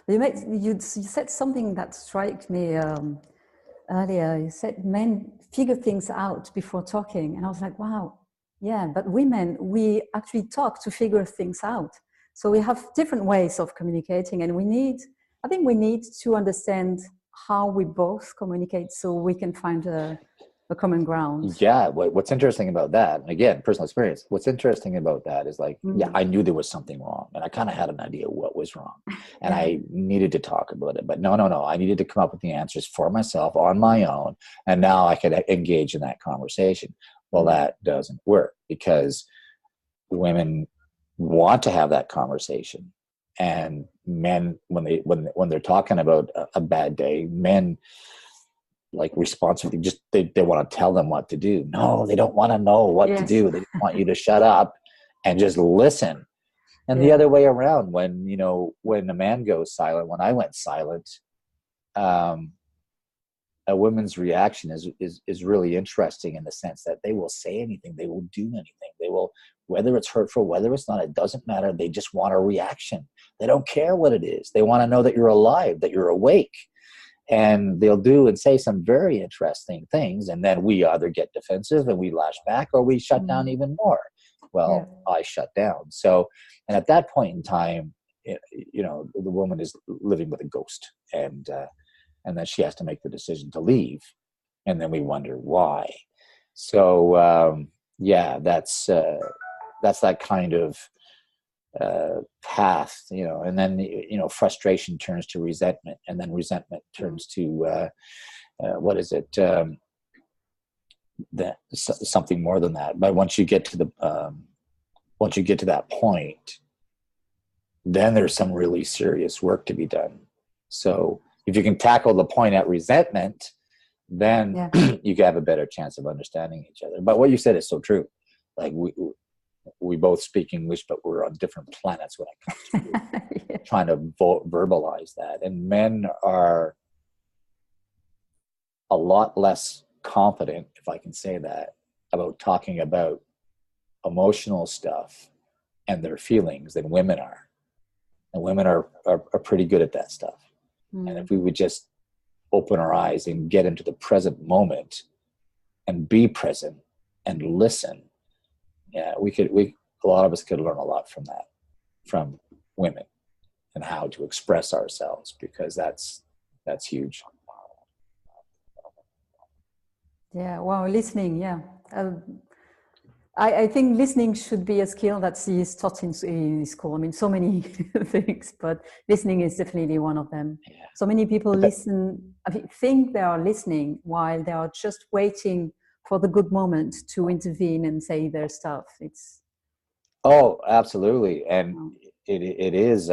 You said something that struck me earlier. You said men figure things out before talking. And I was like, wow, yeah, but women, we actually talk to figure things out. So we have different ways of communicating, and I think we need to understand how we both communicate so we can find a common ground. Yeah, what's interesting about that, and again, personal experience, what's interesting about that is like, yeah, I knew there was something wrong, and I kind of had an idea what was wrong, and I needed to talk about it, but no, I needed to come up with the answers for myself on my own, and now I could engage in that conversation. Well, that doesn't work, because women want to have that conversation, and men, when they're talking about a bad day, men like responsibly just they want to tell them what to do. No, they don't want to know what to do. They want you to shut up and just listen. And the other way around, when a man goes silent, when I went silent, a woman's reaction is really interesting, in the sense that they will say anything, they will do anything, they will, whether it's hurtful, whether it's not, it doesn't matter. They just want a reaction. They don't care what it is. They want to know that you're alive, that you're awake. And they'll do and say some very interesting things, and then we either get defensive and we lash back, or we shut down even more. Well, I shut down. So, and at that point in time, the woman is living with a ghost, and then she has to make the decision to leave, and then we wonder why. So, that's that kind of path, and then frustration turns to resentment, and then resentment turns to something more than that. But once you get to that point, then there's some really serious work to be done. So if you can tackle the point at resentment, then you have a better chance of understanding each other. But what you said is so true. Like we both speak English, but we're on different planets when it comes to trying to verbalize that. And men are a lot less confident, if I can say that, about talking about emotional stuff and their feelings than women are. And women are pretty good at that stuff. And if we would just open our eyes and get into the present moment and be present and listen, a lot of us could learn a lot from that, from women, and how to express ourselves, because that's huge. Yeah, wow, listening, I think listening should be a skill that is taught in school. I mean, so many things, but listening is definitely one of them. Yeah. So many people think they are listening while they are just waiting for the good moment to intervene and say their stuff. Absolutely, and it is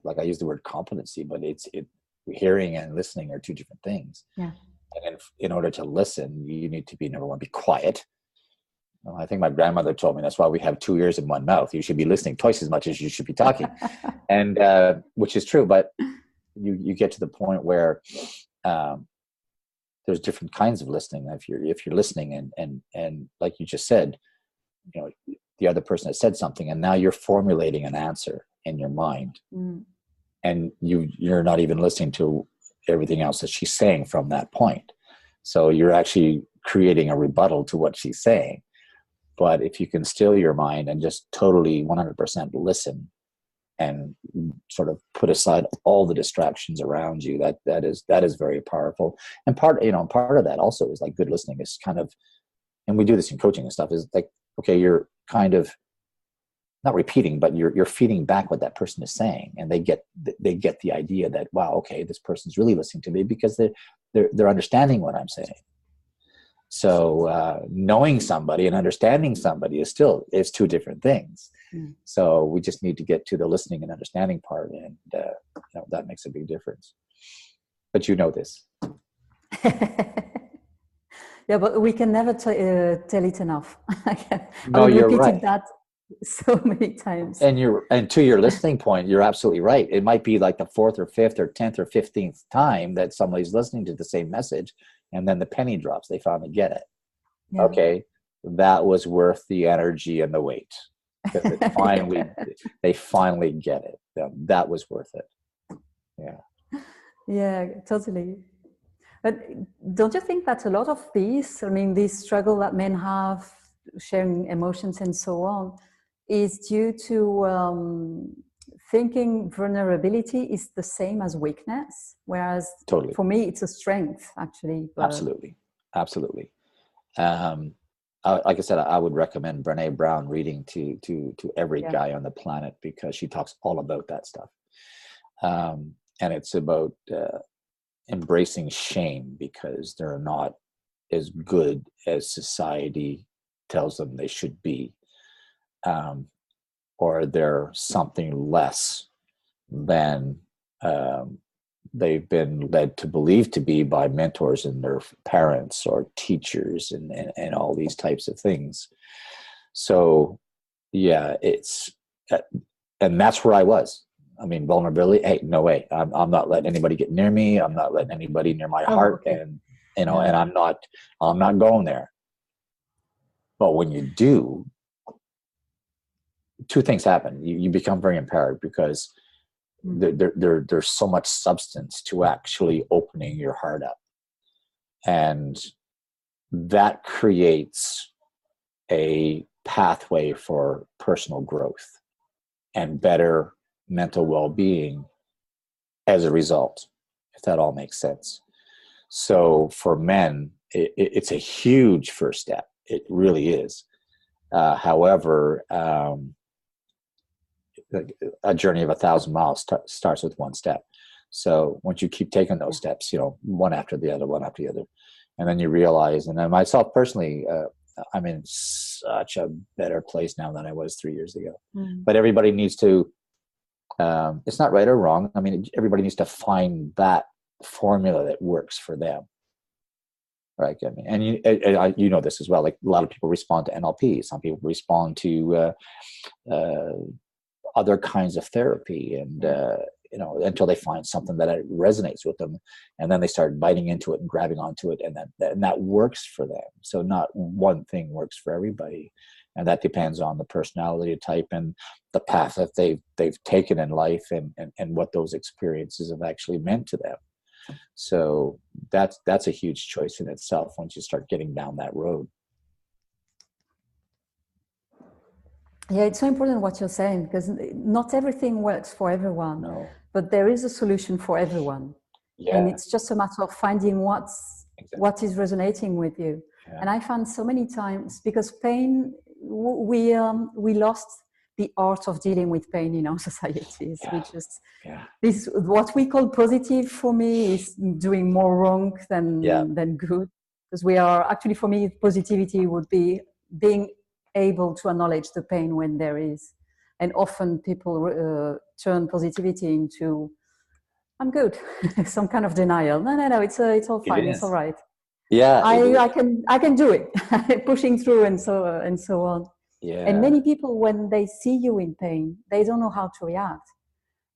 like, I use the word competency, but hearing and listening are two different things. Yeah. And in order to listen, you need to be, number one, be quiet. I think my grandmother told me that's why we have 2 ears and 1 mouth. You should be listening twice as much as you should be talking, and which is true. But you get to the point where there's different kinds of listening. If you're listening and like you just said, the other person has said something, and now you're formulating an answer in your mind, and you're not even listening to everything else that she's saying from that point. So you're actually creating a rebuttal to what she's saying. But if you can still your mind and just totally 100% listen and sort of put aside all the distractions around you, that is very powerful. And part of that also is like, good listening is kind of, and we do this in coaching and stuff, is like, okay, you're kind of not repeating, but you're feeding back what that person is saying, and they get the idea that, wow, okay, this person's really listening to me, because they're understanding what I'm saying. So knowing somebody and understanding somebody is two different things. So we just need to get to the listening and understanding part, and that makes a big difference. But this. Yeah, but we can never tell it enough. No, you're right. That so many times. And to your listening point, you're absolutely right. It might be like the 4th or 5th or 10th or 15th time that somebody's listening to the same message, and then the penny drops. They finally get it. Yeah. Okay, that was worth the energy and the wait. because they finally get it. That was worth it. Yeah. Yeah, totally. But don't you think that a lot of these, I mean, this struggle that men have, sharing emotions and so on, is due to thinking vulnerability is the same as weakness, whereas Totally. for me, it's a strength, actually. But... Absolutely. Like I said, I would recommend Brene Brown reading to every guy on the planet, because she talks all about that stuff. And it's about embracing shame because they're not as good as society tells them they should be, or they're something less than they've been led to believe to be by mentors and their parents or teachers and all these types of things. So yeah, it's, and that's where I was. I mean, vulnerability, hey, no way. I'm not letting anybody get near me. I'm not letting anybody near my heart. Okay. And, and I'm not going there. But when you do, two things happen. You become very empowered, because there's so much substance to actually opening your heart up. And that creates a pathway for personal growth and better mental well-being as a result, if that all makes sense. So for men, it's a huge first step. It really is. However, a journey of 1,000 miles starts with one step. So once you keep taking those steps, one after the other, and then you realize, and then myself personally, I'm in such a better place now than I was 3 years ago. But everybody needs to, it's not right or wrong. I mean, everybody needs to find that formula that works for them. Right. I mean, and you know this as well. Like, a lot of people respond to NLP. Some people respond to other kinds of therapy, and until they find something that resonates with them, and then they start biting into it and grabbing onto it, and that works for them. So not one thing works for everybody, and that depends on the personality type and the path that they've taken in life, and what those experiences have actually meant to them. So that's a huge choice in itself once you start getting down that road. Yeah, it's so important what you're saying, because not everything works for everyone. No. But there is a solution for everyone. Yeah. And it's just a matter of finding what is resonating with you. Yeah. And I found so many times, because pain, we lost the art of dealing with pain in our societies. Yeah. We just, this, what we call positive for me is doing more wrong than good. Because we are, actually for me, positivity would be being able to acknowledge the pain when there is. And often people turn positivity into, I'm good, some kind of denial. No, it's all fine, it's all right. Yeah, I can do it, pushing through and so on. Yeah. And many people, when they see you in pain, they don't know how to react,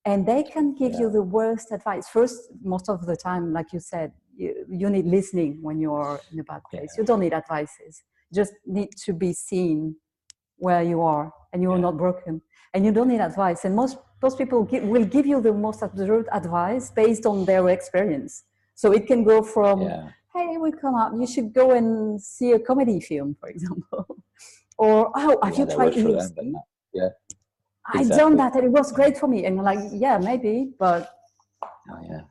and they can give you the worst advice. First, most of the time, like you said, you need listening when you're in a bad place. You don't need advices. You just need to be seen where you are, and you are not broken, and you don't need advice. And most people will give you the most absurd advice based on their experience. So it can go from, hey, we come up, you should go and see a comedy film, for example. Or, oh, have you tried EFT? I've done that and it was great for me. And you're like, yeah, maybe, but. Oh, yeah.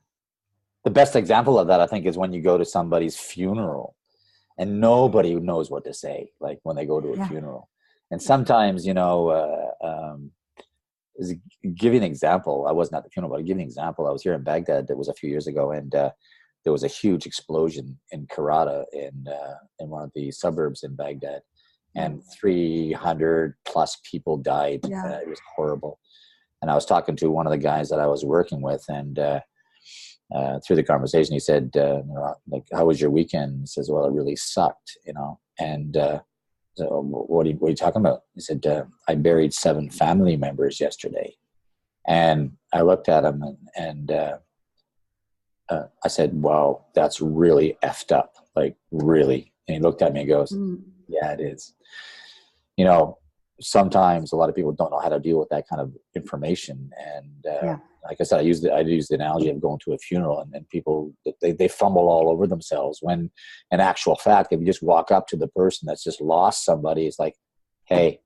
The best example of that, I think, is when you go to somebody's funeral and nobody knows what to say, like when they go to a funeral. And sometimes, give you an example. I wasn't at the funeral, but I'll give you an example. I was here in Baghdad. That was a few years ago, and there was a huge explosion in Karata in one of the suburbs in Baghdad, and 300 plus people died. It was horrible. And I was talking to one of the guys that I was working with, and through the conversation, he said, like, how was your weekend? He says, well, it really sucked, and so what are you talking about? He said, I buried 7 family members yesterday. And I looked at him and I said, wow, that's really effed up. Like, really? And he looked at me and goes, yeah, it is. sometimes a lot of people don't know how to deal with that kind of information. And like I said, I use the analogy of going to a funeral, and people, they fumble all over themselves, when in actual fact, if you just walk up to the person that's just lost somebody, it's like, hey,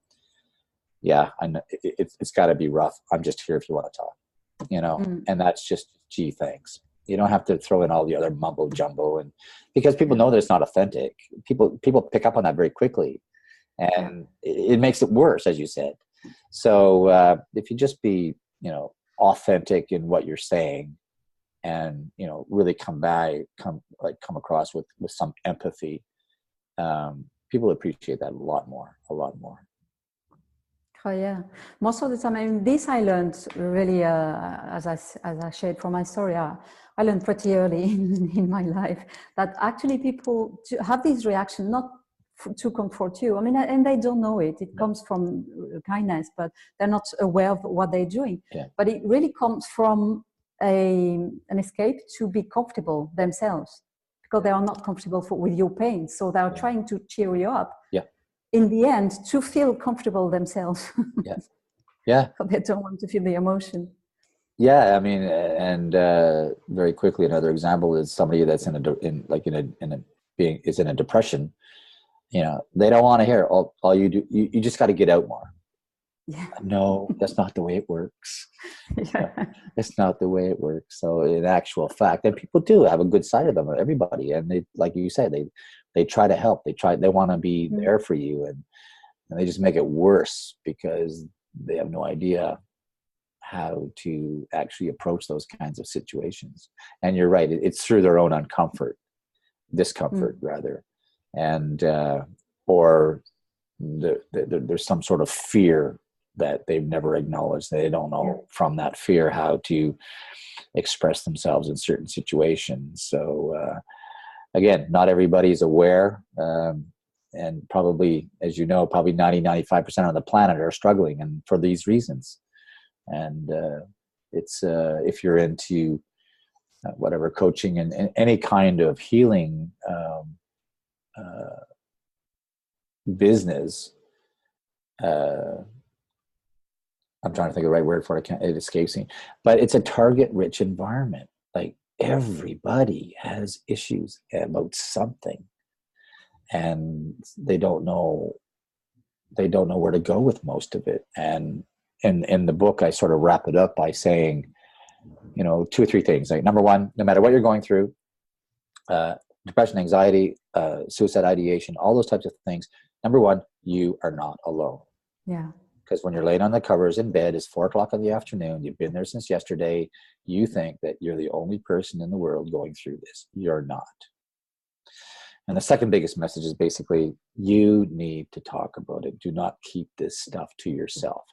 yeah, I know it's got to be rough. I'm just here if you want to talk, and that's just, gee, thanks. You don't have to throw in all the other mumbo jumbo, and because people know that it's not authentic, people pick up on that very quickly, and it makes it worse, as you said. So if you just be, authentic in what you're saying, and really come across with some empathy, people appreciate that a lot more. Oh yeah, most of the time. I mean, this I learned really, as I shared from my story. I learned pretty early in my life that actually people have these reactions not to comfort you. I mean, and they don't know it. It comes from kindness, but they're not aware of what they're doing. Yeah. But it really comes from an escape to be comfortable themselves, because they are not comfortable with your pain. So they are trying to cheer you up. Yeah. In the end, to feel comfortable themselves. Yeah. But they don't want to feel the emotion. Yeah, I mean, and very quickly, another example is somebody that's in a depression. They don't want to hear all you do. You just got to get out more. Yeah. No, that's not the way it works. It's not the way it works. So in actual fact, and people do have a good side of them, everybody, and they, like you said, they try to help. They want to be there for you, and they just make it worse because they have no idea how to actually approach those kinds of situations. And you're right, it's through their own discomfort rather, and or there's some sort of fear that they've never acknowledged. They don't know from that fear how to express themselves in certain situations. So again, not everybody's aware, and probably, as you know, probably 90-95% of the planet are struggling, and for these reasons. And it's if you're into whatever coaching and any kind of healing business, I'm trying to think of the right word for it. It escapes me, but it's a target-rich environment. Like, everybody has issues about something, and they don't know where to go with most of it. And in the book, I sort of wrap it up by saying, 2 or 3 things. Like, number one, no matter what you're going through, depression, anxiety, suicide ideation, all those types of things. Number one, you are not alone. Yeah. Because when you're laying on the covers in bed, it's 4:00 in the afternoon, you've been there since yesterday, you think that you're the only person in the world going through this. You're not. And the second biggest message is basically, you need to talk about it. Do not keep this stuff to yourself.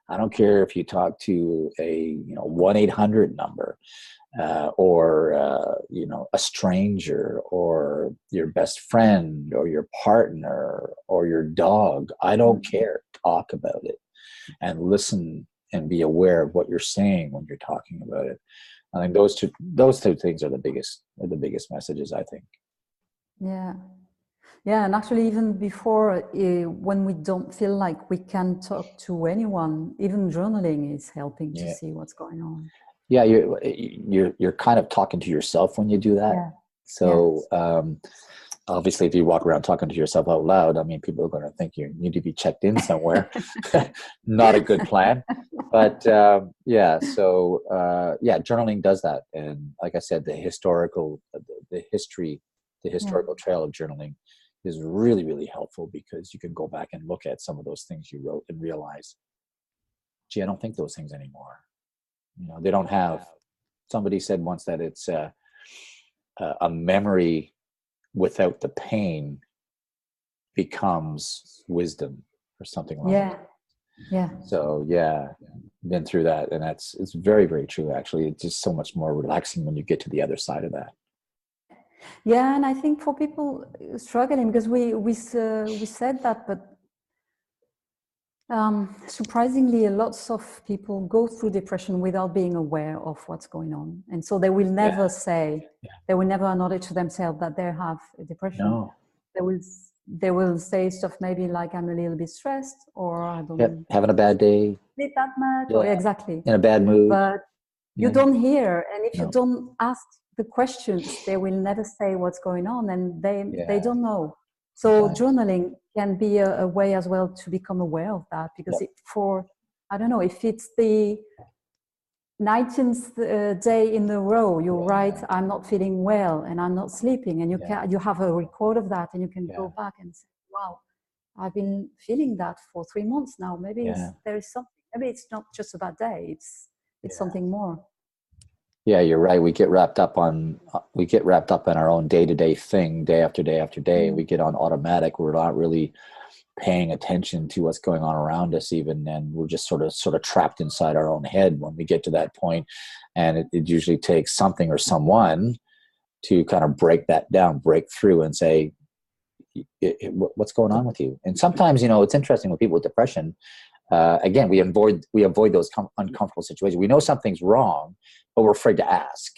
I don't care if you talk to a 1-800 number, or a stranger, or your best friend, or your partner, or your dog. I don't care. Talk about it, and listen, and be aware of what you're saying when you're talking about it. I think those two things are the biggest messages, I think. Yeah, and actually, even before, when we don't feel like we can talk to anyone, even journaling is helping to see what's going on. Yeah, you're kind of talking to yourself when you do that. Yeah. So obviously, if you walk around talking to yourself out loud, I mean, people are going to think you need to be checked in somewhere. Not a good plan. But journaling does that. And like I said, the historical trail of journaling is really, really helpful, because you can go back and look at some of those things you wrote and realize, gee, I don't think those things anymore. They don't have. Somebody said once that it's a memory without the pain becomes wisdom, or something like that. Yeah. So been through that, and it's very, very true. Actually, it's just so much more relaxing when you get to the other side of that. Yeah, and I think for people struggling, because we said that, but surprisingly, lots of people go through depression without being aware of what's going on, and so they will never say, they will never acknowledge to themselves that they have a depression. No. they will say stuff maybe like, I'm a little bit stressed, or I don't having a bad day. sleep that much, Yeah. or exactly. In a bad mood. But you don't hear, and if you No. don't ask the questions, they will never say what's going on, and they don't know. So journaling can be a way as well to become aware of that, because I don't know, if it's the 19th day in a row you write, I'm not feeling well and I'm not sleeping, and you have a record of that, and you can go back and say, wow, I've been feeling that for 3 months now. Maybe there is something. Maybe it's not just a bad day. It's something more. Yeah, you're right. We get wrapped up in our own day-to-day thing, day after day after day. We get on automatic. We're not really paying attention to what's going on around us even, and we're just sort of trapped inside our own head when we get to that point. And it usually takes something or someone to kind of break that down, break through and say, what's going on with you? And sometimes, it's interesting with people with depression. Again, we avoid those uncomfortable situations. We know something's wrong, but we're afraid to ask,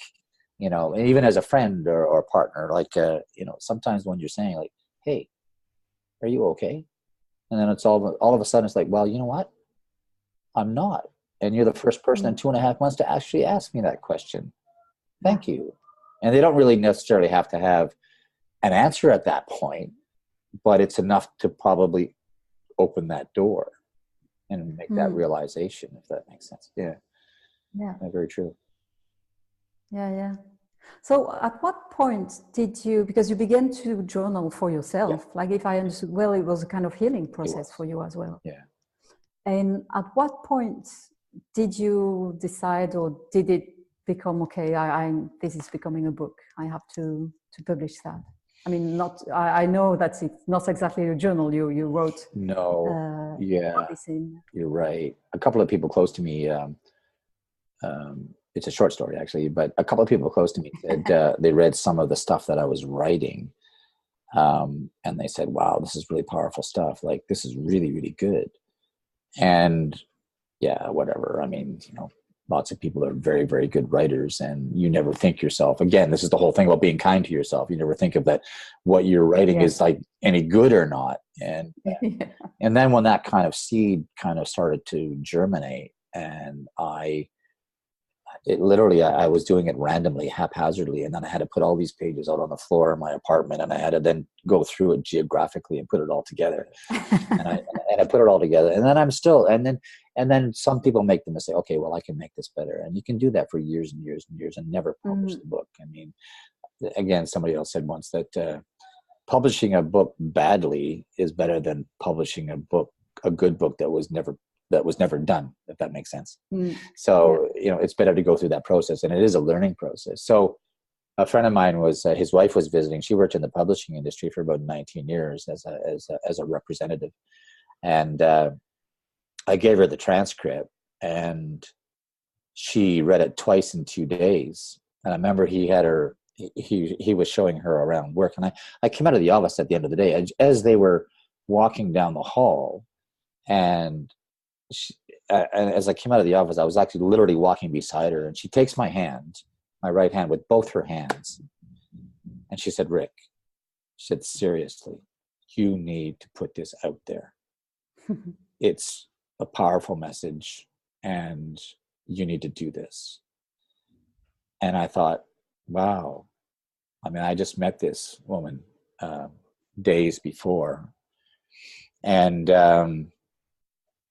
and even as a friend or a partner, like, sometimes when you're saying like, hey, are you okay? And then it's all of a sudden it's like, well, you know what? I'm not. And you're the first person in 2.5 months to actually ask me that question. Thank you. And they don't really necessarily have to have an answer at that point, but it's enough to probably open that door and make that realization, if that makes sense. Yeah. Very true. Yeah. So at what point did you, because you began to journal for yourself, like, if I understood well, it was a kind of healing process for you as well. Yeah. And at what point did you decide, or did it become, okay, this is becoming a book, I have to publish that? I mean, I know that it's not exactly a journal you wrote. No. You're right. A couple of people close to me, it's a short story actually, but a couple of people close to me said they read some of the stuff that I was writing, and they said, wow, this is really powerful stuff. Like, this is really, really good. And whatever. I mean, lots of people are very, very good writers, and you never think yourself, again, this is the whole thing about being kind to yourself. You never think of that, what you're writing is like any good or not. And, and then when that kind of seed kind of started to germinate, and I was doing it randomly, haphazardly, and then I had to put all these pages out on the floor in my apartment, and I had to then go through it geographically and put it all together. and I put it all together, and then and then some people make the mistake, okay, well, I can make this better, and you can do that for years and years and years and never publish the book. I mean, again, somebody else said once that publishing a book badly is better than publishing a good book that was never done, if that makes sense. So, it's better to go through that process, and it is a learning process. So a friend of mine his wife was visiting. She worked in the publishing industry for about 19 years as a representative. And I gave her the transcript, and she read it twice in 2 days. And I remember he was showing her around work. And I came out of the office at the end of the day as they were walking down the hall, and as I came out of the office, I was actually literally walking beside her, and she takes my hand, my right hand, with both her hands. And she said, Rick, she said, seriously, you need to put this out there. It's a powerful message, and you need to do this. And I thought, wow. I mean, I just met this woman days before, and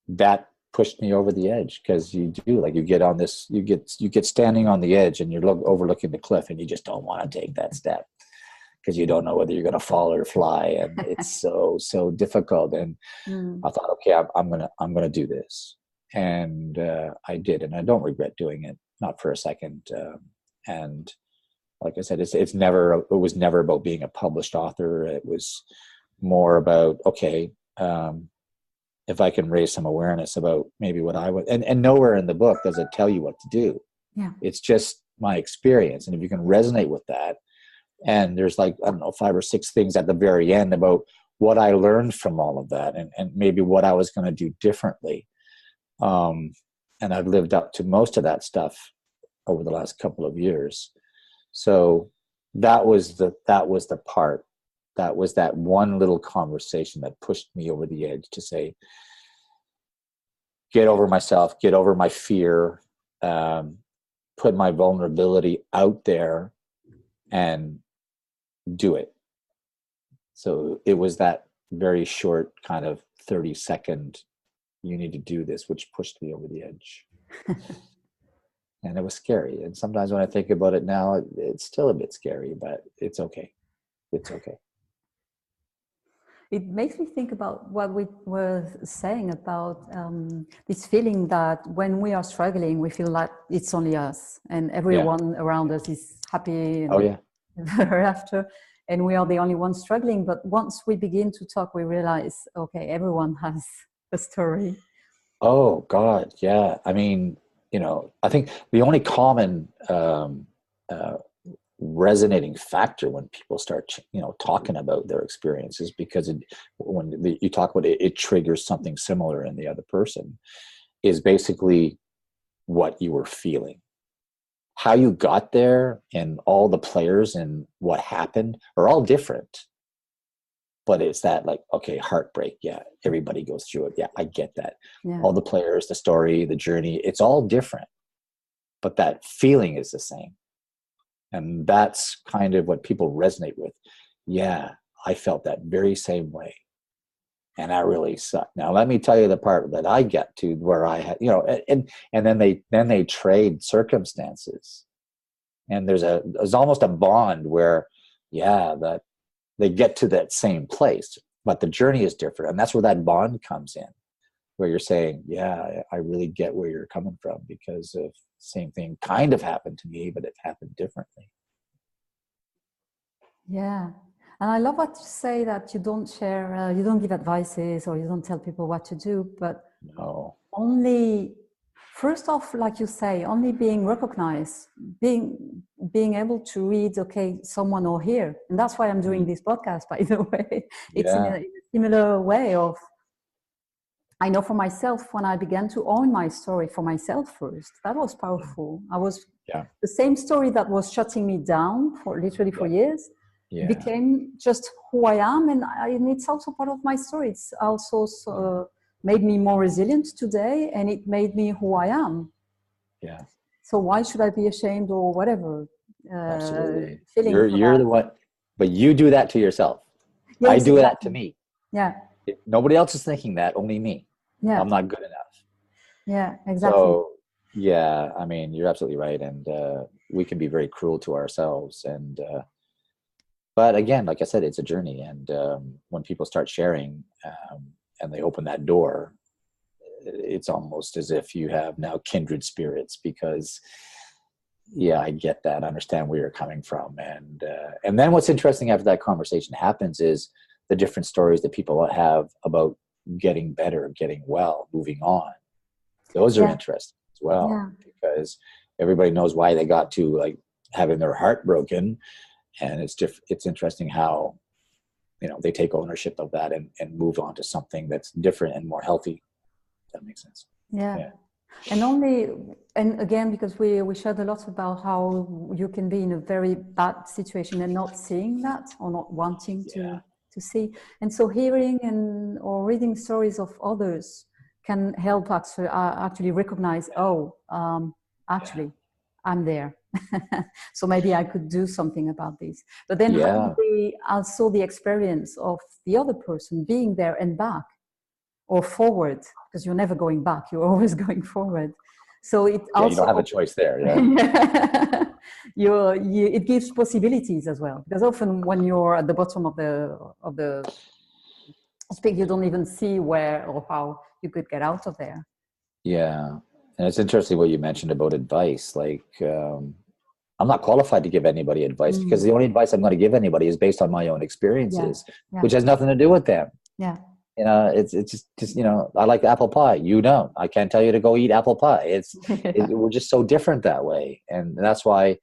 that pushed me over the edge, because you get on this, you get standing on the edge, and you're overlooking the cliff, and you just don't want to take that step, because you don't know whether you're going to fall or fly, and it's so difficult. And I thought, okay, I'm gonna do this, and I did, and I don't regret doing it, not for a second. And like I said, it was never about being a published author. It was more about, okay, if I can raise some awareness about maybe what I would, and nowhere in the book does it tell you what to do. Yeah. It's just my experience. And if you can resonate with that, and there's like, I don't know, 5 or 6 things at the very end about what I learned from all of that, and maybe what I was going to do differently. And I've lived up to most of that stuff over the last couple of years. So that was the part that was that one little conversation that pushed me over the edge to say, get over myself, get over my fear, put my vulnerability out there and do it. So it was that very short kind of 30-second, you need to do this, which pushed me over the edge. And it was scary. And sometimes when I think about it now, it's still a bit scary, but it's okay. It's okay. It makes me think about what we were saying about this feeling that when we are struggling, we feel like it's only us and everyone around us is happy and ever after, and we are the only ones struggling. But once we begin to talk, we realize, okay, everyone has a story. Oh, God, yeah. I mean, I think the only common resonating factor when people start talking about their experiences, because when you talk about it, it triggers something similar in the other person, is basically what you were feeling. How you got there and all the players and what happened are all different, but it's that, like, okay, heartbreak, yeah, everybody goes through it, yeah, I get that. All the players, the story, the journey, it's all different, but that feeling is the same. And that's kind of what people resonate with. Yeah, I felt that very same way. And that really sucked. Now, let me tell you the part that I get to where I had, and then they trade circumstances. And there's almost a bond where, that they get to that same place, but the journey is different. And that's where that bond comes in, where you're saying, yeah, I really get where you're coming from, because of same thing kind of happened to me, but it happened differently. Yeah. And I love what you say, that you don't share, you don't give advices, or you don't tell people what to do, but only, first off, like you say, only being recognized, being able to read, okay, someone or hear. And that's why I'm doing this podcast, by the way. It's in a similar way of, I know for myself, when I began to own my story for myself first, that was powerful. I was the same story that was shutting me down for literally for years, became just who I am. And it's also part of my story. It's also made me more resilient today, and it made me who I am. Yeah. So why should I be ashamed or whatever? Absolutely. You're the one, but you do that to yourself. I do that to me. Yeah. Nobody else is thinking that, only me. Yeah. I'm not good enough. Yeah, exactly. So, yeah, I mean, you're absolutely right. And we can be very cruel to ourselves. And, but again, like I said, it's a journey. And when people start sharing and they open that door, it's almost as if you have now kindred spirits, because I get that, I understand where you're coming from. And then what's interesting after that conversation happens is the different stories that people have about getting better, getting well, moving on. Those are interesting as well, because everybody knows why they got to, like, having their heart broken. And it's interesting how, they take ownership of that and move on to something that's different and more healthy. If that makes sense. Yeah. And again, because we shared a lot about how you can be in a very bad situation and not seeing that, or not wanting to see. And so hearing or reading stories of others can help actually recognize, actually, I'm there. So maybe I could do something about this. But then also the experience of the other person being there and back, or forward, because you're never going back, you're always going forward. So it also, you don't have a choice there. It gives possibilities as well, because often when you're at the bottom of the speak, you don't even see where or how you could get out of there. Yeah. And it's interesting what you mentioned about advice. Like, I'm not qualified to give anybody advice, because the only advice I'm going to give anybody is based on my own experiences, which has nothing to do with them. Yeah. It's just I like apple pie. I can't tell you to go eat apple pie. We're just so different that way. And that's why,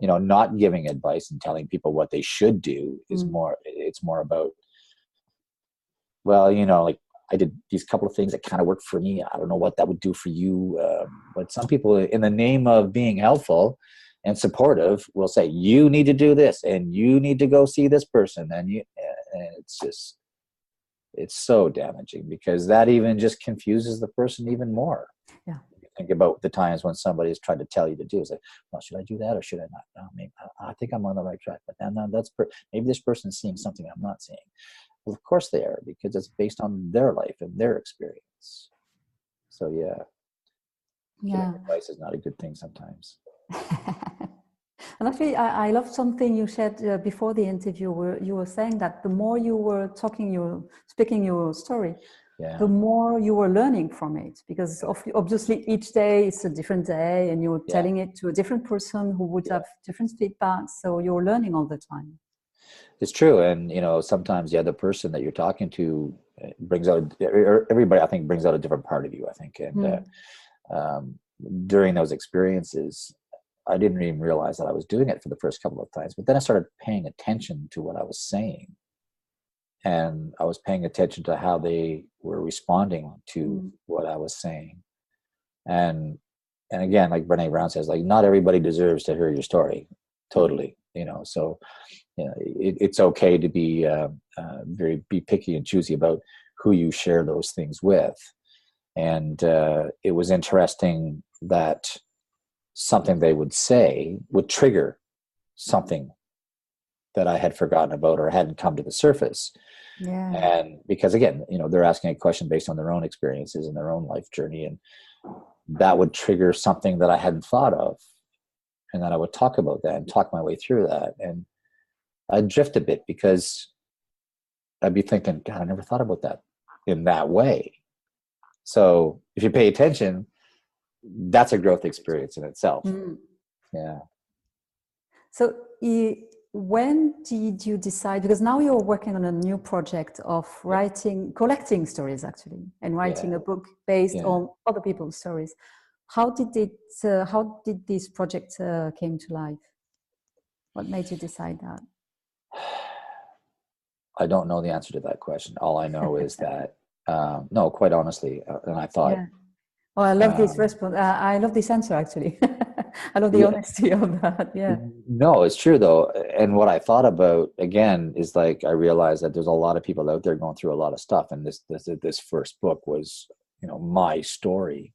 not giving advice and telling people what they should do is it's more about, well, like, I did these couple of things that kind of worked for me. I don't know what that would do for you. But some people, in the name of being helpful and supportive, will say, you need to do this, and you need to go see this person. And And it's so damaging, because that even just confuses the person even more. Yeah. Think about the times when somebody has tried to tell you to do. It's like, well, should I do that or should I not? No, maybe, I think I'm on the right track, but then maybe this person's seeing something I'm not seeing. Well, of course they are, because it's based on their life and their experience. So giving advice is not a good thing sometimes. And actually, I love something you said before the interview, where you were saying that the more you were speaking your story, the more you were learning from it, because obviously each day is a different day, and you're telling it to a different person who would have different feedback. So you're learning all the time. It's true. And, sometimes the other person that you're talking to brings out, everybody, I think, brings out a different part of you, I think. And during those experiences, I didn't even realize that I was doing it for the first couple of times. But then I started paying attention to what I was saying. And I was paying attention to how they were responding to what I was saying. And again, like Brené Brown says, like, not everybody deserves to hear your story. Totally. So, it's okay to be be picky and choosy about who you share those things with. And it was interesting that something they would say would trigger something that I had forgotten about or hadn't come to the surface. Yeah. And because, again, they're asking a question based on their own experiences and their own life journey, and that would trigger something that I hadn't thought of. And then I would talk about that and talk my way through that. And I'd drift a bit, because I'd be thinking, God, I never thought about that in that way. So if you pay attention, that's a growth experience in itself. Yeah. So when did you decide, because now you're working on a new project of collecting stories actually, and writing a book based on other people's stories. How did this project came to life? What made you decide that? I don't know the answer to that question. All I know is that, no, quite honestly, and I thought, oh, I love this response. I love this answer, actually. I love the honesty of that. Yeah. No, it's true though. And what I thought about, again, is like, I realized that there's a lot of people out there going through a lot of stuff. And this first book was, my story.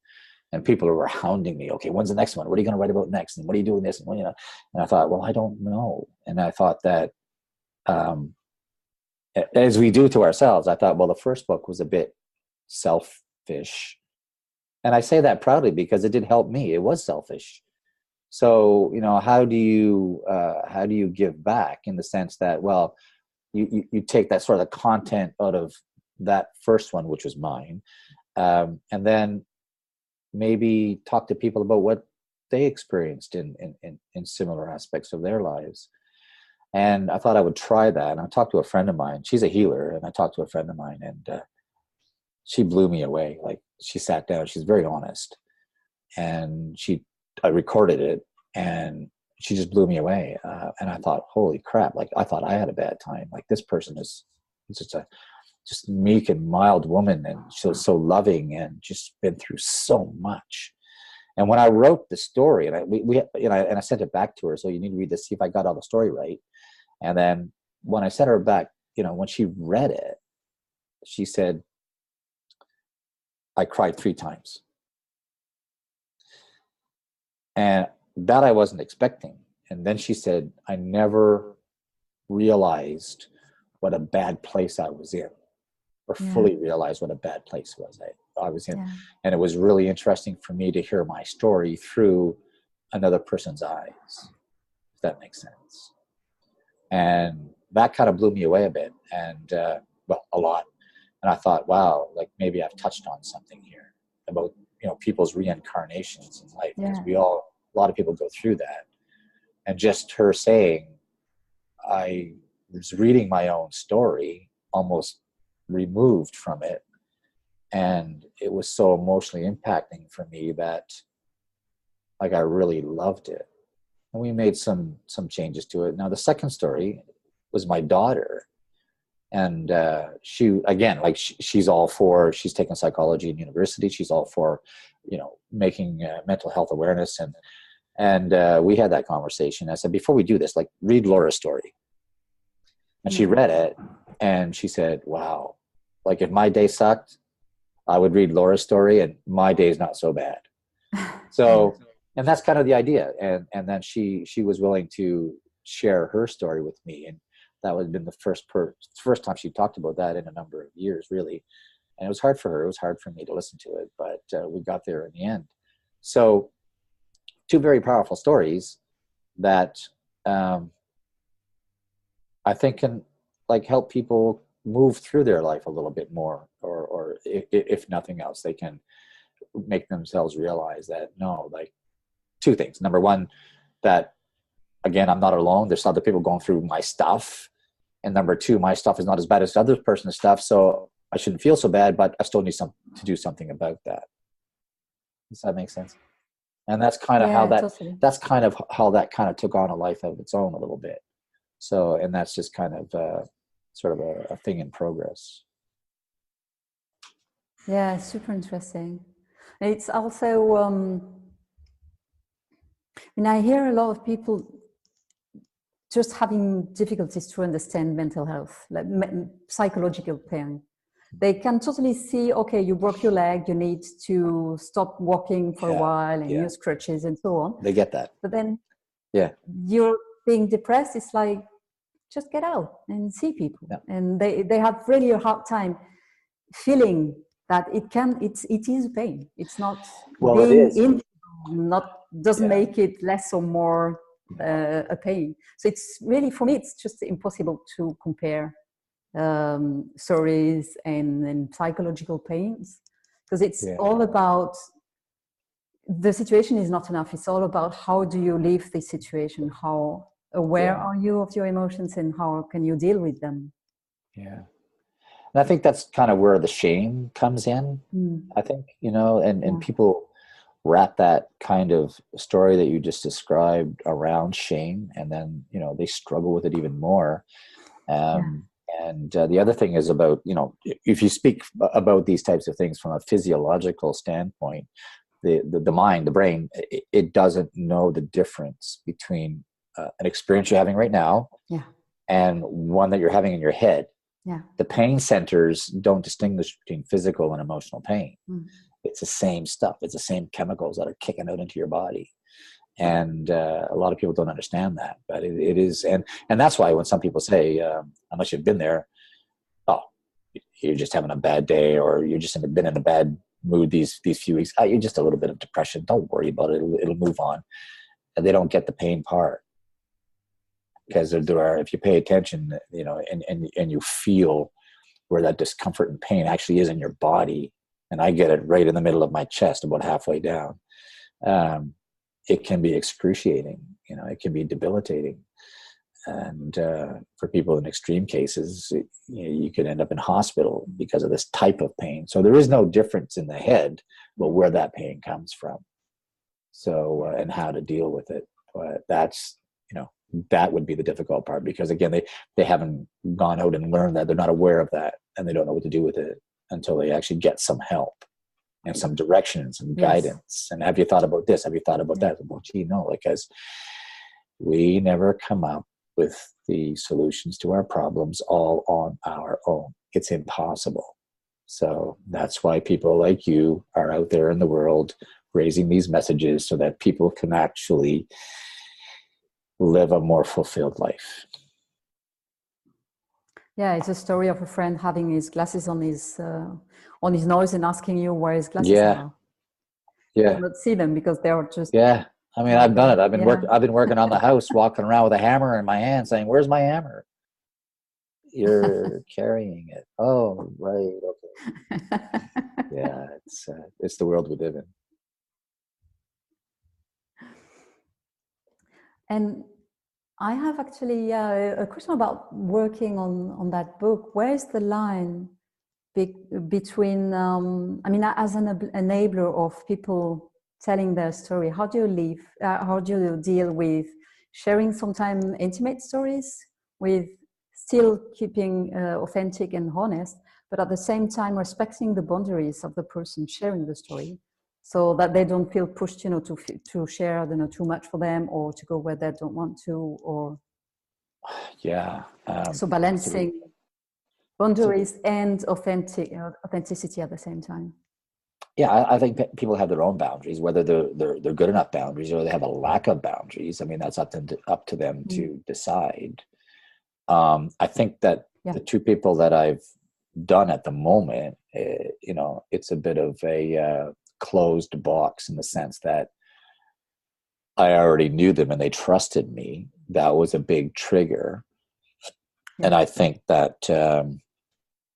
And people were hounding me. Okay, when's the next one? What are you going to write about next? And what are you doing this? And and I thought, well, I don't know. And I thought that, as we do to ourselves, I thought, well, the first book was a bit selfish. And I say that proudly because it did help me. It was selfish. So, how do you give back, in the sense that, well, you take that sort of the content out of that first one, which was mine, and then maybe talk to people about what they experienced in similar aspects of their lives. And I thought I would try that. And I talked to a friend of mine. She's a healer. And I talked to a friend of mine, and she blew me away. Like, she sat down, she's very honest. And I recorded it, and she just blew me away. And I thought, holy crap. Like, I thought I had a bad time. Like, this person is just meek and mild woman. And she was so loving and just been through so much. And when I wrote the story, and I sent it back to her, so you need to read this, see if I got all the story right. And then when I sent her back, when she read it, she said, I cried 3 times. And that I wasn't expecting. And then she said, I never realized what a bad place I was in, or fully realized what a bad place I was in. Yeah. And it was really interesting for me to hear my story through another person's eyes, if that makes sense. And that kind of blew me away a bit, and a lot. And I thought, wow, like, maybe I've touched on something here about, people's reincarnations in life, because a lot of people go through that. And just her saying, I was reading my own story, almost removed from it, and it was so emotionally impacting for me that, like, I really loved it. And we made some changes to it. Now, the second story was my daughter. And she, again, like, she's all for, she's taken psychology in university. She's all for, making mental health awareness. And we had that conversation. I said, before we do this, like, read Laura's story. And she read it. And she said, wow, like if my day sucked, I would read Laura's story and my day is not so bad. So, and that's kind of the idea. And then she was willing to share her story with me. And that would have been the first time she talked about that in a number of years, really. And it was hard for her. It was hard for me to listen to it, but we got there in the end. So 2 very powerful stories that I think can like help people move through their life a little bit more, or if nothing else, they can make themselves realize that no, like 2 things. Number one, that again, I'm not alone. There's other people going through my stuff. And number 2, my stuff is not as bad as the other person's stuff. So I shouldn't feel so bad, but I still need to do something about that. Does that make sense? And that's kind of that's kind of how that kind of took on a life of its own a little bit. So, and that's just kind of sort of a thing in progress. Yeah, super interesting. It's also, I hear a lot of people just having difficulties to understand mental health, like psychological pain. They can totally see, okay, you broke your leg, you need to stop walking for a while and use crutches and so on. They get that. But then you're being depressed, it's like, just get out and see people. Yeah. And they have really a hard time feeling that it is pain. It's not being doesn't make it less or more a pain. So it's really, for me, it's just impossible to compare stories and psychological pains, because it's all about the situation is not enough. It's all about how do you live this situation, how aware are you of your emotions, and how can you deal with them. And I think that's kind of where the shame comes in. I think, and people wrap that kind of story that you just described around shame, and then they struggle with it even more. And the other thing is about, if you speak about these types of things from a physiological standpoint, the mind, the brain, it doesn't know the difference between an experience you're having right now and one that you're having in your head. The pain centers don't distinguish between physical and emotional pain. It's the same stuff. It's the same chemicals that are kicking out into your body. And a lot of people don't understand that, but it is. And that's why when some people say, unless you've been there, oh, you're just having a bad day, or you're just been in a bad mood these few weeks. You're just a little bit of depression. Don't worry about it. It'll move on. And they don't get the pain part. Because if you pay attention, and you feel where that discomfort and pain actually is in your body, and I get it right in the middle of my chest, about halfway down, it can be excruciating. It can be debilitating, and for people in extreme cases, you could end up in hospital because of this type of pain. So there is no difference in the head, but where that pain comes from. So and how to deal with it. But that's that would be the difficult part, because again, they haven't gone out and learned that. They're not aware of that, and they don't know what to do with it until they actually get some help and some direction and some guidance. And have you thought about this? Have you thought about that? Well, gee, no, because we never come up with the solutions to our problems all on our own. It's impossible. So that's why people like you are out there in the world raising these messages, so that people can actually live a more fulfilled life. Yeah, it's a story of a friend having his glasses on his nose and asking you where his glasses are. You cannot see them because they are just. Yeah, I mean, I've done it. I've been working on the house, walking around with a hammer in my hand, saying, "Where's my hammer?" You're carrying it. Oh, right. Okay. Yeah, it's the world we live in. And I have actually a question about working on that book. Where is the line between, as an enabler of people telling their story, how do you deal with sharing sometimes intimate stories, with still keeping authentic and honest, but at the same time respecting the boundaries of the person sharing the story, so that they don't feel pushed, to share, too much for them, or to go where they don't want to, or so balancing. Boundaries and authenticity at the same time. Yeah, I think people have their own boundaries, whether they're good enough boundaries or they have a lack of boundaries. I mean, that's up to them to decide. I think that the two people that I've done at the moment, it's a bit of a closed box in the sense that I already knew them and they trusted me. That was a big trigger. Yeah. And I think that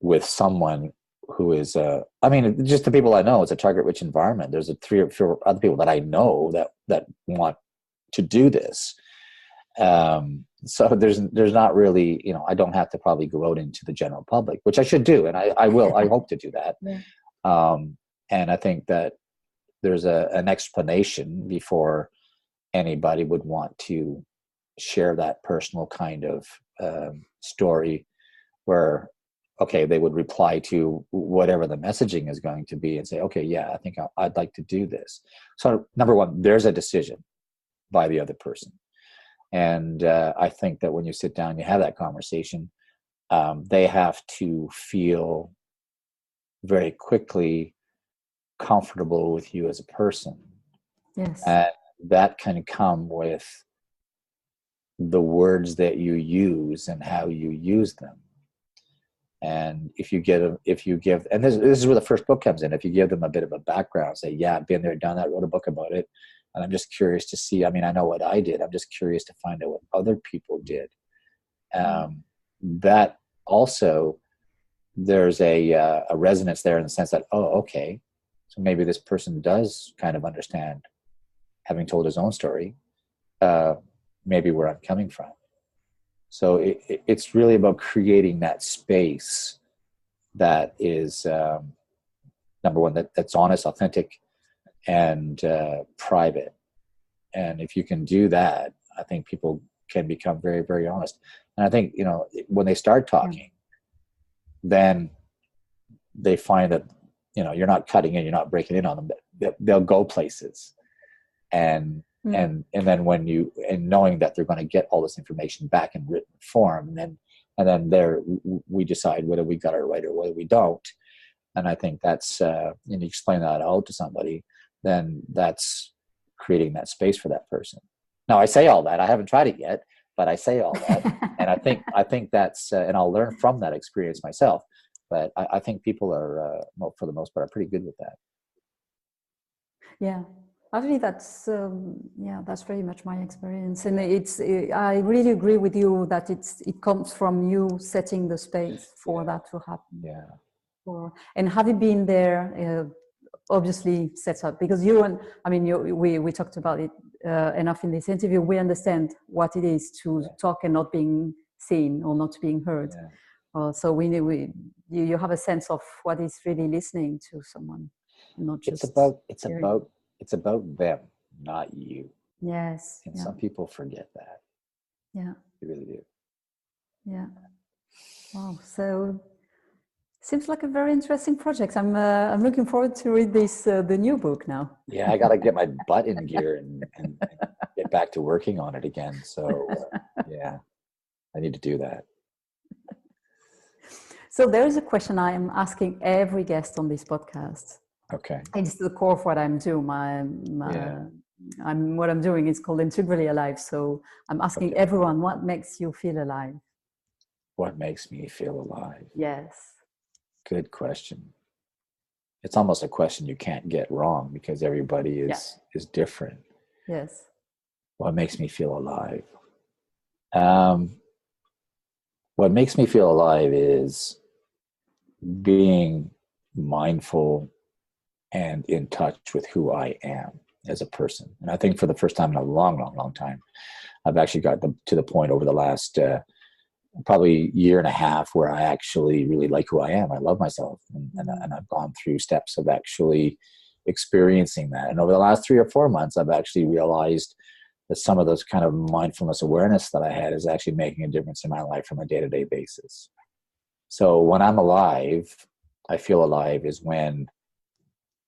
with someone who is, just the people I know, it's a target-rich environment. There's 3 or 4 other people that I know that want to do this. So there's not really, I don't have to probably go out into the general public, which I should do. And I will, I hope to do that. Yeah. And I think that there's an explanation before anybody would want to share that personal kind of story where, okay, they would reply to whatever the messaging is going to be and say, okay, yeah, I think I'd like to do this. So number one, there's a decision by the other person. And I think that when you sit down, you have that conversation, they have to feel very quickly comfortable with you as a person. Yes. And that can come with the words that you use and how you use them. And if you give, and this is where the first book comes in. If you give them a bit of a background, say, yeah, I've been there, done that, wrote a book about it. And I'm just curious to see, I know what I did. I'm just curious to find out what other people did. That also, there's a resonance there in the sense that, oh, okay, so maybe this person does kind of understand, having told his own story, maybe where I'm coming from. So it's really about creating that space that is, number one, that's honest, authentic, and private. And if you can do that, I think people can become very, very honest. And I think, when they start talking, then they find that, you're not cutting in, you're not breaking in on them. They'll go places. And then knowing that they're going to get all this information back in written form, and then there we decide whether we got it right or whether we don't. And I think that's, and you explain that out to somebody, then that's creating that space for that person. Now I say all that, I haven't tried it yet, but I say all that. And I think that's, and I'll learn from that experience myself. But I think people are, for the most part, are pretty good with that. Yeah. Actually, that's very much my experience, and I really agree with you that it comes from you setting the space for that to happen. Yeah. And having been there, obviously sets up, because we talked about it enough in this interview. We understand what it is to talk and not being seen or not being heard. Yeah. So you have a sense of what is really listening to someone, not just. It's about them, not you. Yes. And some people forget that. Yeah. They really do. Yeah. Wow. So seems like a very interesting project. I'm looking forward to read the new book now. Yeah, I got to get my butt in gear and get back to working on it again. So yeah, I need to do that. So there's a question I am asking every guest on this podcast. Okay. It's the core of what I'm doing. What I'm doing is called Integrally Alive. So I'm asking everyone, what makes you feel alive? What makes me feel alive? Yes. Good question. It's almost a question you can't get wrong because everybody is different. Yes. What makes me feel alive? What makes me feel alive is being mindful and in touch with who I am as a person. And I think for the first time in a long, long, long time, I've actually got to the point over the last probably year and a half where I actually really like who I am. I love myself. And I've gone through steps of actually experiencing that. And over the last 3 or 4 months, I've actually realized that some of those kind of mindfulness awareness that I had is actually making a difference in my life from a day-to-day basis. So when I'm alive, I feel alive is when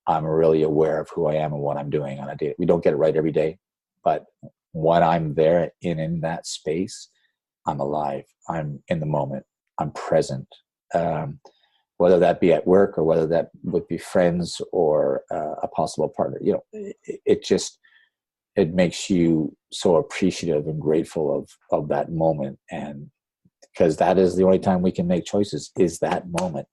I'm really aware of who I am and what I'm doing on a day. We don't get it right every day, but when I'm there in that space, I'm alive. I'm in the moment. I'm present. whether that be at work or whether that would be friends or a possible partner. It makes you so appreciative and grateful of that moment. And because that is the only time we can make choices, is that moment.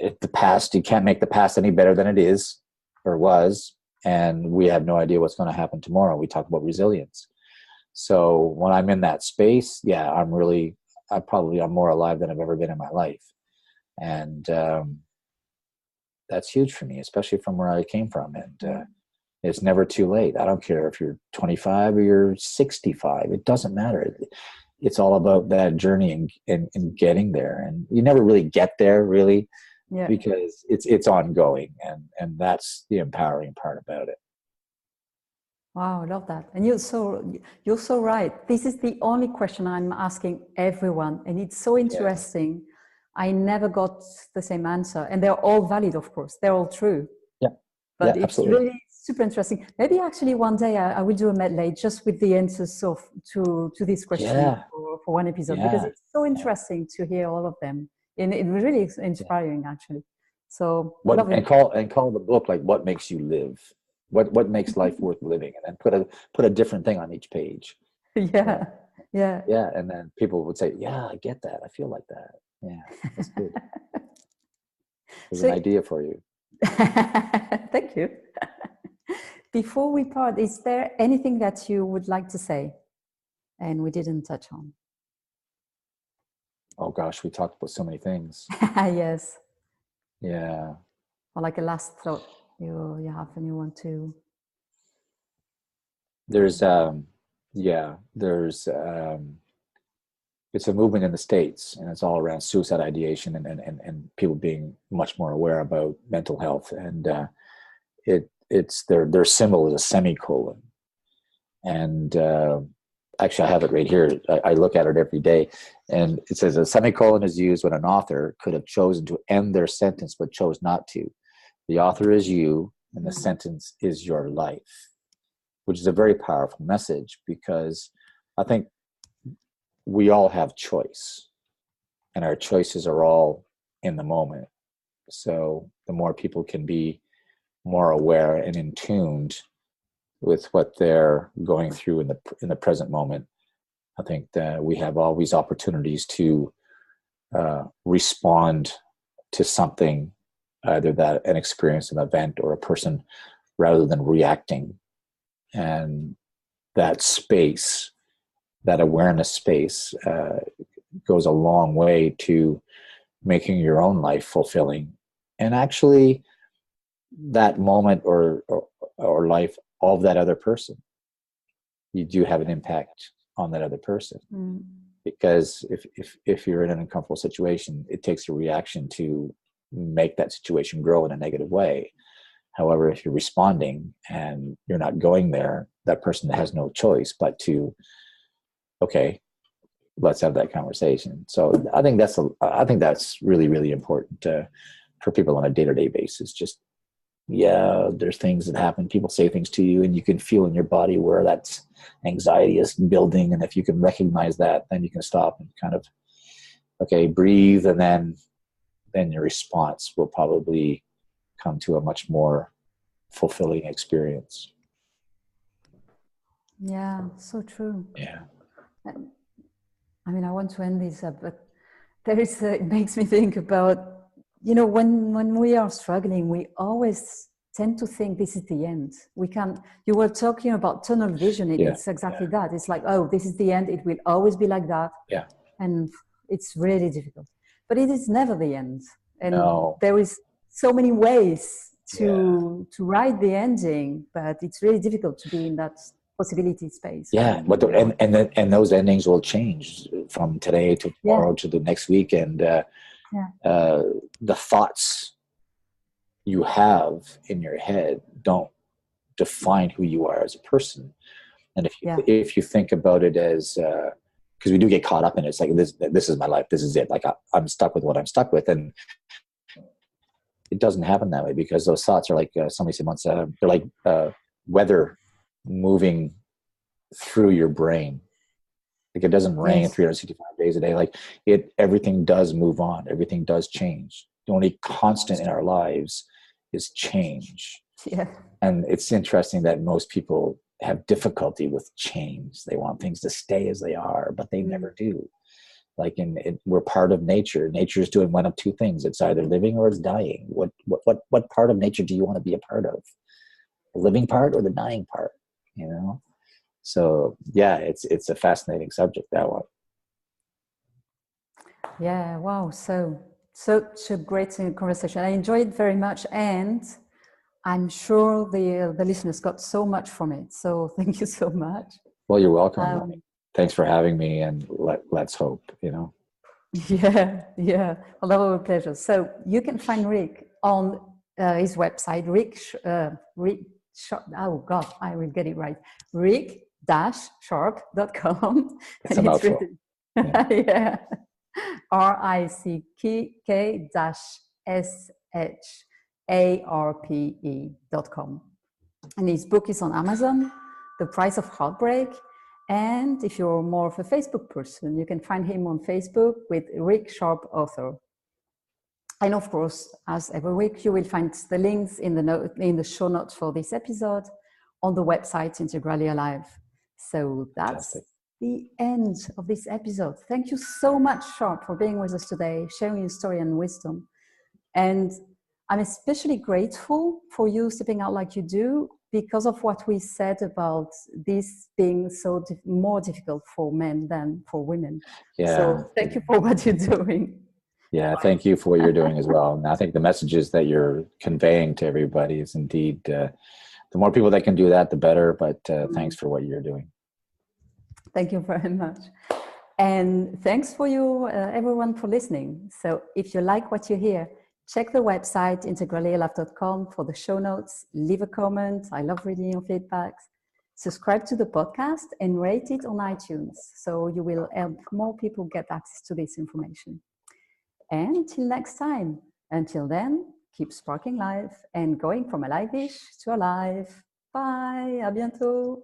The past, you can't make the past any better than it is or was. And we have no idea what's going to happen tomorrow. We talk about resilience. So when I'm in that space, I'm more alive than I've ever been in my life. And that's huge for me, especially from where I came from. And it's never too late. I don't care if you're 25 or you're 65. It doesn't matter. It's all about that journey and getting there. And you never really get there, really, because it's ongoing. And that's the empowering part about it. Wow, I love that. And you're so right. This is the only question I'm asking everyone. And it's so interesting. I never got the same answer. And they're all valid, of course. They're all true. Yeah. But it's absolutely. Really super interesting. Maybe actually one day I will do a medley just with the answers to this question for one episode, because it's so interesting to hear all of them. And it really is inspiring, actually. So call the book like "What Makes You Live." What makes life worth living, and then put a different thing on each page. Yeah. And then people would say, "Yeah, I get that. I feel like that." Yeah, that's good. There's an idea for you. Thank you. Before we part, is there anything that you would like to say and we didn't touch on? Oh gosh, we talked about so many things. Yes. Yeah. Or like a last thought you have and you want to. There's it's a movement in the States, and it's all around suicide ideation and people being much more aware about mental health. And it's their symbol is a semicolon. And actually, I have it right here. I look at it every day, and it says a semicolon is used when an author could have chosen to end their sentence but chose not to. The author is you, and the sentence is your life, which is a very powerful message, because I think we all have choice, and our choices are all in the moment. So the more people can be more aware and in tuned with what they're going through in the present moment, I think that we have always opportunities to respond to something, either that an experience, an event, or a person, rather than reacting. And that space, that awareness space, goes a long way to making your own life fulfilling. And actually, that moment or life of that other person, you do have an impact on that other person. Because if you're in an uncomfortable situation, it takes a reaction to make that situation grow in a negative way. However, if you're responding and you're not going there, that person has no choice but to, okay, let's have that conversation. So I think that's really, really important for people on a day-to-day basis. Just, there's things that happen. People say things to you, and you can feel in your body where that anxiety is building. And if you can recognize that, then you can stop and kind of, okay, breathe, and then your response will probably come to a much more fulfilling experience. Yeah, so true. Yeah. I mean, I want to end this up, but it makes me think about, when we are struggling, we always tend to think this is the end. You were talking about tunnel vision. It's exactly that. It's like, oh, this is the end. It will always be like that. Yeah. And it's really difficult. But it is never the end. And there is so many ways to write the ending, but it's really difficult to be in that possibility space. Yeah, but and those endings will change from today to tomorrow to the next week, and the thoughts you have in your head don't define who you are as a person. And if you think about it as because we do get caught up in it, it's like this is my life, this is it. Like I'm stuck with what I'm stuck with, and it doesn't happen that way, because those thoughts are like somebody said once, they're like weather moving through your brain. Like it doesn't rain Yes. 365 days a day. Like everything does move on. Everything does change. The only constant in our lives is change. Yeah. And it's interesting that most people have difficulty with change. They want things to stay as they are, but they never do. Like we're part of nature. Nature is doing one of two things. It's either living or it's dying. What part of nature do you want to be a part of? The living part or the dying part? You know? So yeah, it's a fascinating subject, that one. Yeah. Wow. Such a great conversation. I enjoyed it very much, and I'm sure the listeners got so much from it. So thank you so much. Well, you're welcome. Thanks for having me, and let's hope, you know. Yeah. Well, that was a pleasure. So you can find Rick on his website, Rick Sharpe. Oh God, I will get it right. Rick-Sharpe.com. It's a mouthful. Yeah. Yeah. RICK-SHARPE.com. And his book is on Amazon, The Price of Heartbreak. And if you're more of a Facebook person, you can find him on Facebook with Rick Sharpe Author. And of course, as every week, you will find the links in the show notes for this episode on the website Integrally Alive. So that's the end of this episode. Thank you so much, Sharpe, for being with us today, sharing your story and wisdom. And I'm especially grateful for you stepping out like you do because of what we said about this being so more difficult for men than for women. Yeah. So thank you for what you're doing. Yeah, thank you for what you're doing as well. And I think the messages that you're conveying to everybody is indeed, the more people that can do that, the better. But thanks for what you're doing. Thank you very much. And thanks for you, everyone, for listening. So if you like what you hear, check the website, integrallyalive.com, for the show notes. Leave a comment. I love reading your feedbacks. Subscribe to the podcast and rate it on iTunes so you will help more people get access to this information. And till next time, until then, keep sparking life and going from alive-ish to alive. Bye, à bientôt.